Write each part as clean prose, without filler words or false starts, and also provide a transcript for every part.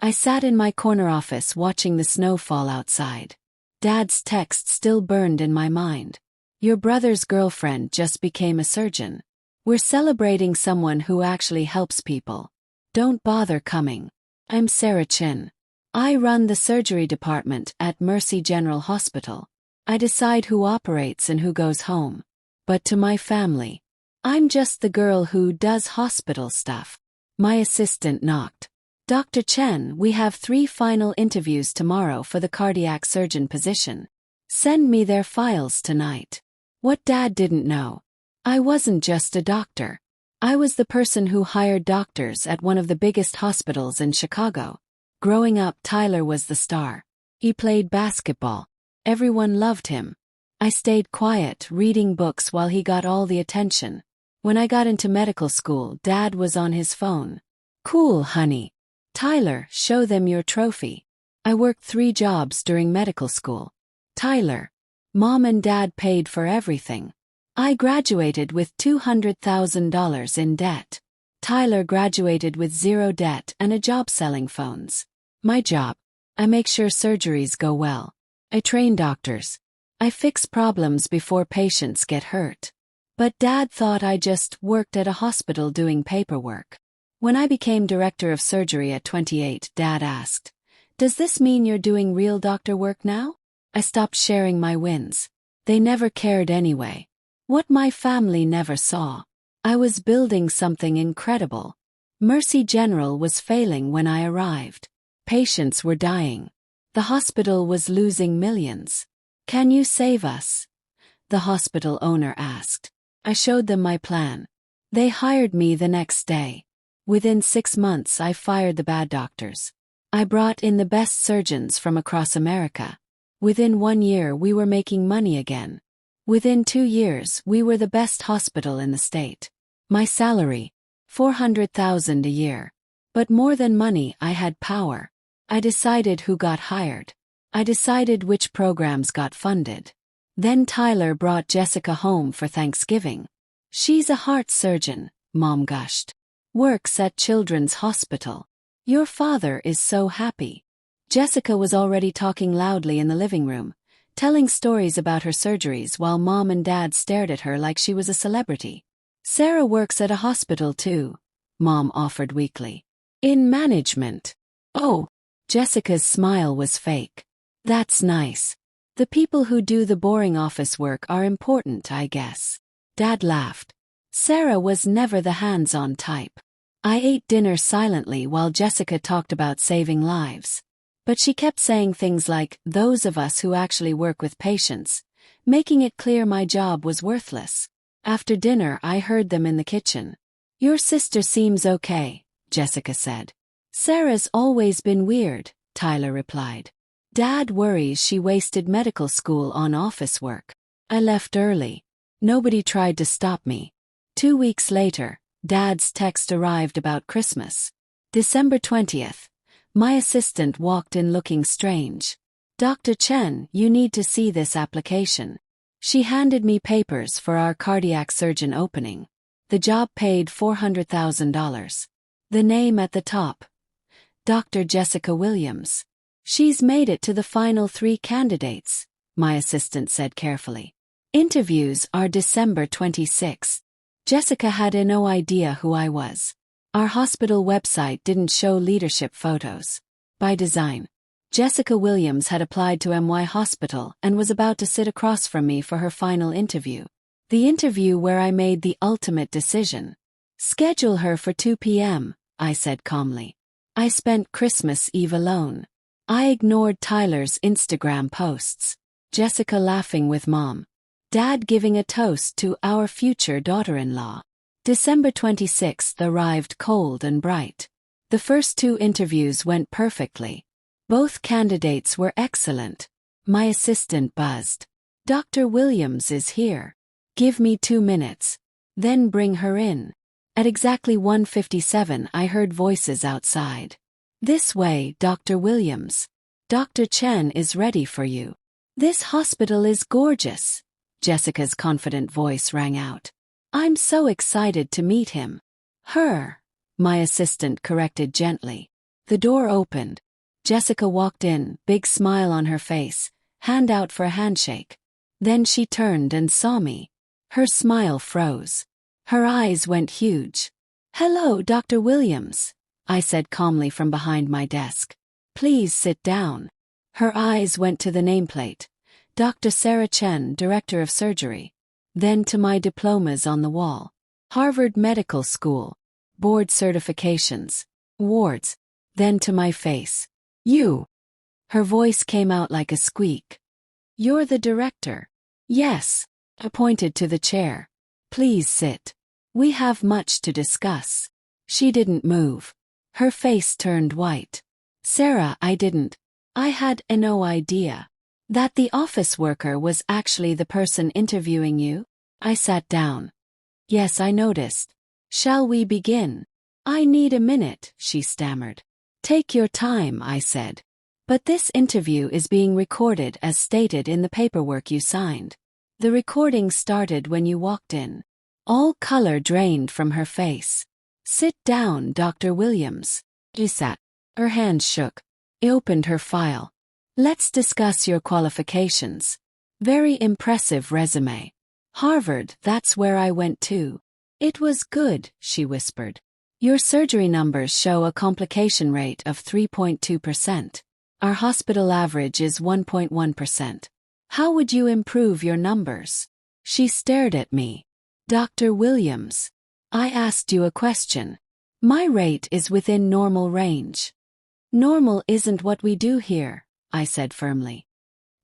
I sat in my corner office watching the snow fall outside. Dad's text still burned in my mind. Your brother's girlfriend just became a surgeon. We're celebrating someone who actually helps people. Don't bother coming. I'm Sarah Chin. I run the surgery department at Mercy General Hospital. I decide who operates and who goes home. But to my family, I'm just the girl who does hospital stuff. My assistant knocked. Dr. Chen, we have 3 final interviews tomorrow for the cardiac surgeon position. Send me their files tonight. What Dad didn't know. I wasn't just a doctor. I was the person who hired doctors at one of the biggest hospitals in Chicago. Growing up, Tyler was the star. He played basketball. Everyone loved him. I stayed quiet, reading books while he got all the attention. When I got into medical school, Dad was on his phone. Cool, honey. Tyler, show them your trophy. I worked 3 jobs during medical school. Tyler. Mom and Dad paid for everything. I graduated with $200,000 in debt. Tyler graduated with 0 debt and a job selling phones. My job. I make sure surgeries go well. I train doctors. I fix problems before patients get hurt. But Dad thought I just worked at a hospital doing paperwork. When I became director of surgery at 28, Dad asked, "Does this mean you're doing real doctor work now?" I stopped sharing my wins. They never cared anyway. What my family never saw. I was building something incredible. Mercy General was failing when I arrived. Patients were dying. The hospital was losing millions. Can you save us? The hospital owner asked. I showed them my plan. They hired me the next day. Within 6 months I fired the bad doctors. I brought in the best surgeons from across America. Within 1 year we were making money again. Within 2 years we were the best hospital in the state. My salary, $400,000 a year. But more than money, I had power. I decided who got hired. I decided which programs got funded. Then Tyler brought Jessica home for Thanksgiving. She's a heart surgeon, Mom gushed. Works at Children's Hospital. Your father is so happy. Jessica was already talking loudly in the living room, telling stories about her surgeries while Mom and Dad stared at her like she was a celebrity. Sarah works at a hospital too, Mom offered weakly. In management. Oh. Jessica's smile was fake. That's nice. The people who do the boring office work are important, I guess. Dad laughed. Sarah was never the hands-on type. I ate dinner silently while Jessica talked about saving lives. But she kept saying things like, those of us who actually work with patients, making it clear my job was worthless. After dinner I heard them in the kitchen. Your sister seems okay, Jessica said. Sarah's always been weird, Tyler replied. Dad worries she wasted medical school on office work. I left early. Nobody tried to stop me. 2 weeks later, Dad's text arrived about Christmas. December 20th. My assistant walked in looking strange. Dr. Chen, you need to see this application. She handed me papers for our cardiac surgeon opening. The job paid $400,000. The name at the top. Dr. Jessica Williams. She's made it to the final 3 candidates, my assistant said carefully. Interviews are December 26th. Jessica had no idea who I was. Our hospital website didn't show leadership photos. By design. Jessica Williams had applied to MY Hospital and was about to sit across from me for her final interview. The interview where I made the ultimate decision. Schedule her for 2 p.m., I said calmly. I spent Christmas Eve alone. I ignored Tyler's Instagram posts. Jessica laughing with Mom. Dad giving a toast to our future daughter-in-law. December 26th arrived cold and bright. The first 2 interviews went perfectly. Both candidates were excellent. My assistant buzzed. Dr. Williams is here. Give me 2 minutes. Then bring her in. At exactly 1:57 I heard voices outside. This way, Dr. Williams. Dr. Chen is ready for you. This hospital is gorgeous. Jessica's confident voice rang out. I'm so excited to meet him. Her, my assistant corrected gently. The door opened. Jessica walked in, big smile on her face, hand out for a handshake. Then she turned and saw me. Her smile froze. Her eyes went huge. "Hello, Dr. Williams," I said calmly from behind my desk. "Please sit down." Her eyes went to the nameplate. Dr. Sarah Chen, Director of Surgery. Then to my diplomas on the wall. Harvard Medical School. Board certifications. Wards. Then to my face. "You." Her voice came out like a squeak. "You're the director?" "Yes." I pointed to the chair. "Please sit. We have much to discuss." She didn't move. Her face turned white. "Sarah, I had no idea that the office worker was actually the person interviewing you." I sat down. "Yes, I noticed. Shall we begin?" "I need a minute," she stammered. "Take your time," I said. "But this interview is being recorded as stated in the paperwork you signed." The recording started when you walked in. All color drained from her face. "Sit down, Dr. Williams." She sat. Her hands shook. I opened her file. "Let's discuss your qualifications. Very impressive resume. Harvard, that's where I went too." "It was good," she whispered. "Your surgery numbers show a complication rate of 3.2%. Our hospital average is 1.1%. How would you improve your numbers?" She stared at me. "Dr. Williams, I asked you a question. My rate is within normal range." "Normal isn't what we do here," I said firmly.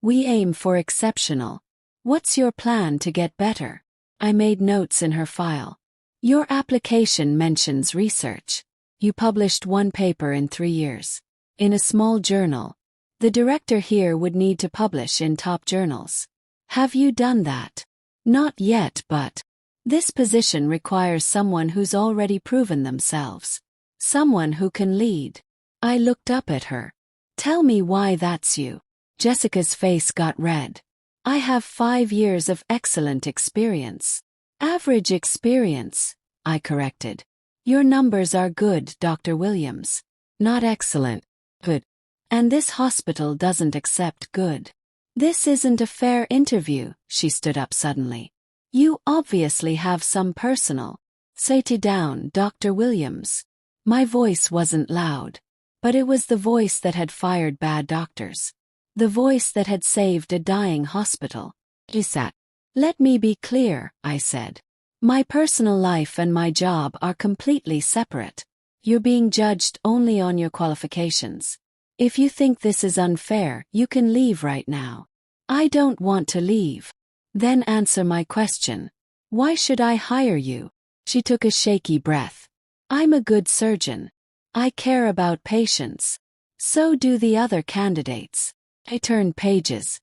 "We aim for exceptional. What's your plan to get better?" I made notes in her file. "Your application mentions research. You published 1 paper in 3 years. In a small journal. The director here would need to publish in top journals. Have you done that?" "Not yet, but this position requires someone who's already proven themselves. Someone who can lead." I looked up at her. "Tell me why that's you." Jessica's face got red. "I have 5 years of excellent experience." "Average experience," I corrected. "Your numbers are good, Dr. Williams. Not excellent. Good. And this hospital doesn't accept good." "This isn't a fair interview," she stood up suddenly. "You obviously have some personal." "Sit down, Dr. Williams." My voice wasn't loud. But it was the voice that had fired bad doctors. The voice that had saved a dying hospital. She sat. "Let me be clear," I said. "My personal life and my job are completely separate. You're being judged only on your qualifications. If you think this is unfair, you can leave right now." "I don't want to leave." "Then answer my question. Why should I hire you?" She took a shaky breath. "I'm a good surgeon. I care about patients. So do the other candidates." I turned pages.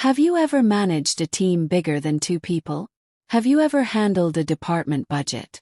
"Have you ever managed a team bigger than 2 people? Have you ever handled a department budget?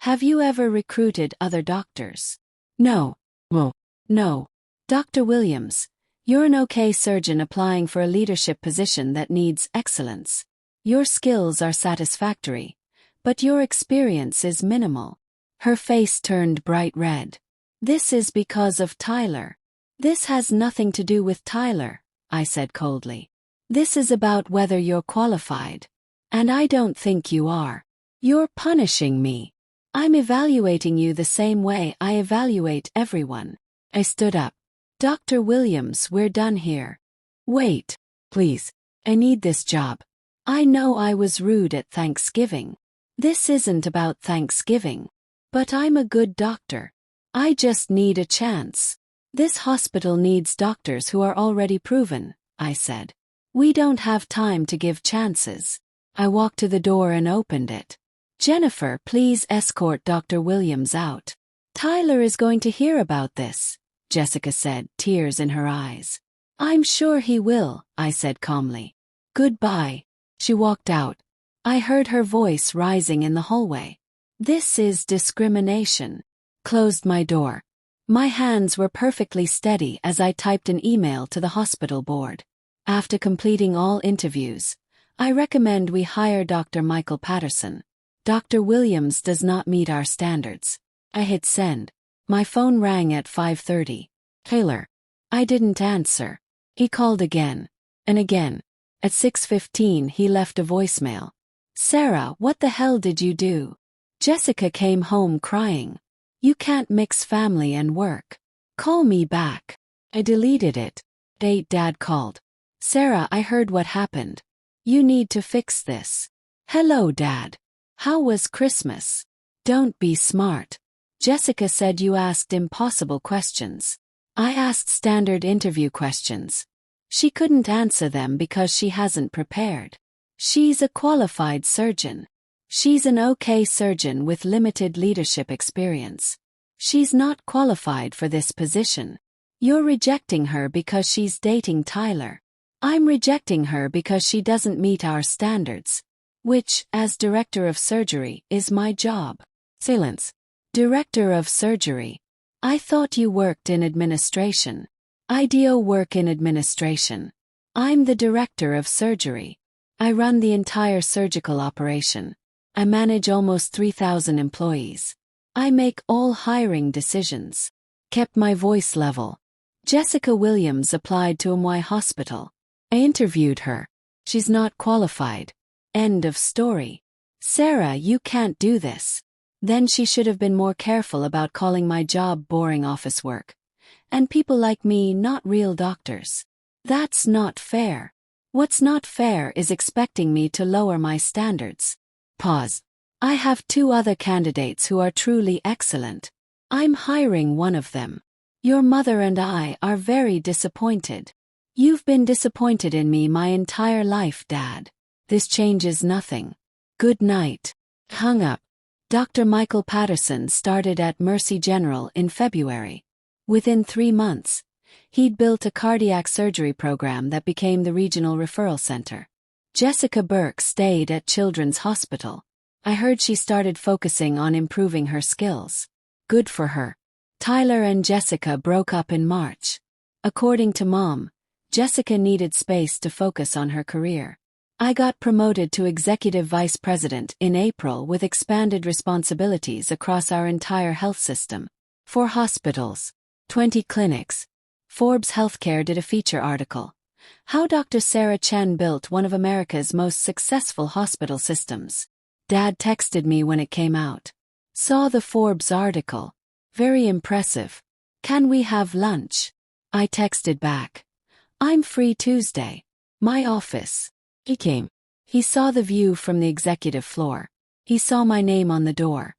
Have you ever recruited other doctors?" "No." "Well, no. Dr. Williams, you're an okay surgeon applying for a leadership position that needs excellence. Your skills are satisfactory, but your experience is minimal." Her face turned bright red. "This is because of Tyler." "This has nothing to do with Tyler," I said coldly. "This is about whether you're qualified. And I don't think you are. You're punishing me. I'm evaluating you the same way I evaluate everyone." I stood up. "Dr. Williams, we're done here." "Wait, please. I need this job. I know I was rude at Thanksgiving. This isn't about Thanksgiving. But I'm a good doctor. I just need a chance. This hospital needs doctors who are already proven," I said. "We don't have time to give chances." I walked to the door and opened it. "Jennifer, please escort Dr. Williams out. Tyler is going to hear about this," Jessica said, tears in her eyes. "I'm sure he will," I said calmly. "Goodbye." She walked out. I heard her voice rising in the hallway. "This is discrimination." Closed my door. My hands were perfectly steady as I typed an email to the hospital board. After completing all interviews, I recommend we hire Dr. Michael Patterson. Dr. Williams does not meet our standards. I hit send. My phone rang at 5:30. Taylor. I didn't answer. He called again. And again. At 6:15 he left a voicemail. Sarah, what the hell did you do? Jessica came home crying. You can't mix family and work. Call me back. I deleted it. Dad called. Sarah, I heard what happened. You need to fix this. Hello, Dad. How was Christmas? Don't be smart. Jessica said you asked impossible questions. I asked standard interview questions. She couldn't answer them because she hasn't prepared. She's a qualified surgeon. She's an okay surgeon with limited leadership experience. She's not qualified for this position. You're rejecting her because she's dating Tyler. I'm rejecting her because she doesn't meet our standards, which, as director of surgery, is my job. Silence. Director of surgery. I thought you worked in administration. I do work in administration. I'm the director of surgery. I run the entire surgical operation. I manage almost 3,000 employees. I make all hiring decisions. Kept my voice level. Jessica Williams applied to MY Hospital. I interviewed her. She's not qualified. End of story. Sarah, you can't do this. Then she should have been more careful about calling my job boring office work. And people like me not real doctors. That's not fair. What's not fair is expecting me to lower my standards. Pause. I have 2 other candidates who are truly excellent. I'm hiring one of them. Your mother and I are very disappointed. You've been disappointed in me my entire life, Dad. This changes nothing. Good night. Hung up. Dr. Michael Patterson started at Mercy General in February. Within 3 months, he'd built a cardiac surgery program that became the regional referral center. Jessica Burke stayed at Children's Hospital. I heard she started focusing on improving her skills. Good for her. Tyler and Jessica broke up in March. According to Mom, Jessica needed space to focus on her career. I got promoted to Executive Vice President in April with expanded responsibilities across our entire health system. 4 hospitals, 20 clinics. Forbes Healthcare did a feature article. How Dr. Sarah Chen built one of America's most successful hospital systems. Dad texted me when it came out. Saw the Forbes article. Very impressive. Can we have lunch? I texted back. I'm free Tuesday. My office. He came. He saw the view from the executive floor. He saw my name on the door.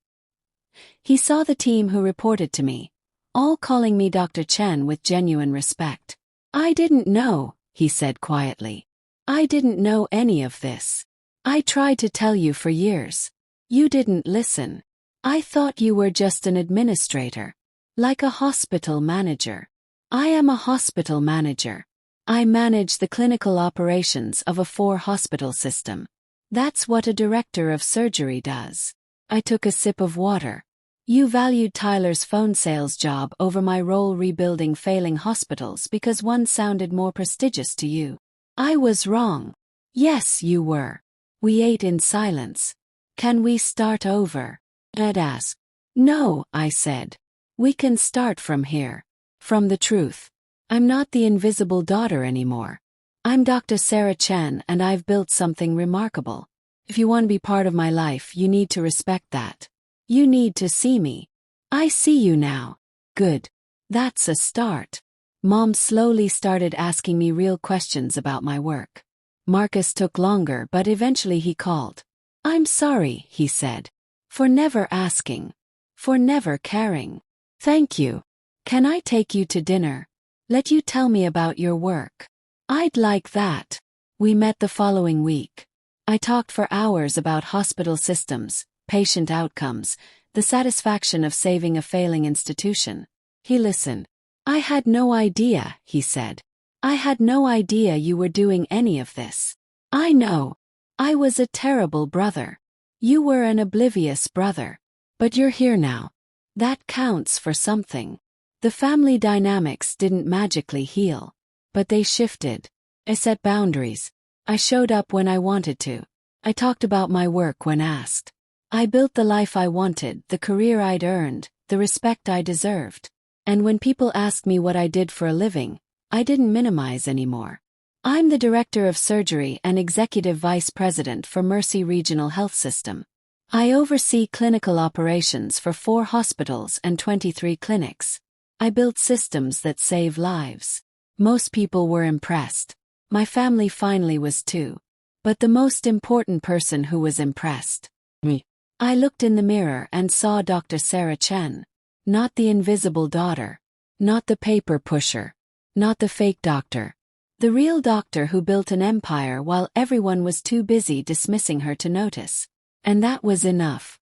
He saw the team who reported to me, all calling me Dr. Chen with genuine respect. I didn't know, he said quietly. I didn't know any of this. I tried to tell you for years. You didn't listen. I thought you were just an administrator. Like a hospital manager. I am a hospital manager. I manage the clinical operations of a 4-hospital system. That's what a director of surgery does. I took a sip of water. You valued Tyler's phone sales job over my role rebuilding failing hospitals because one sounded more prestigious to you. I was wrong. Yes, you were. We ate in silence. Can we start over? Dad asked. No, I said. We can start from here. From the truth. I'm not the invisible daughter anymore. I'm Dr. Sarah Chen and I've built something remarkable. If you want to be part of my life, you need to respect that. You need to see me. I see you now. Good. That's a start. Mom slowly started asking me real questions about my work. Marcus took longer, but eventually he called. I'm sorry, he said. For never asking. For never caring. Thank you. Can I take you to dinner? Let you tell me about your work. I'd like that. We met the following week. I talked for hours about hospital systems, patient outcomes, the satisfaction of saving a failing institution. He listened. I had no idea, he said. I had no idea you were doing any of this. I know. I was a terrible brother. You were an oblivious brother. But you're here now. That counts for something. The family dynamics didn't magically heal. But they shifted. I set boundaries. I showed up when I wanted to. I talked about my work when asked. I built the life I wanted, the career I'd earned, the respect I deserved. And when people ask me what I did for a living, I didn't minimize anymore. I'm the Director of Surgery and Executive Vice President for Mercy Regional Health System. I oversee clinical operations for 4 hospitals and 23 clinics. I built systems that save lives. Most people were impressed. My family finally was too. But the most important person who was impressed? Me. I looked in the mirror and saw Dr. Sarah Chen. Not the invisible daughter. Not the paper pusher. Not the fake doctor. The real doctor who built an empire while everyone was too busy dismissing her to notice. And that was enough.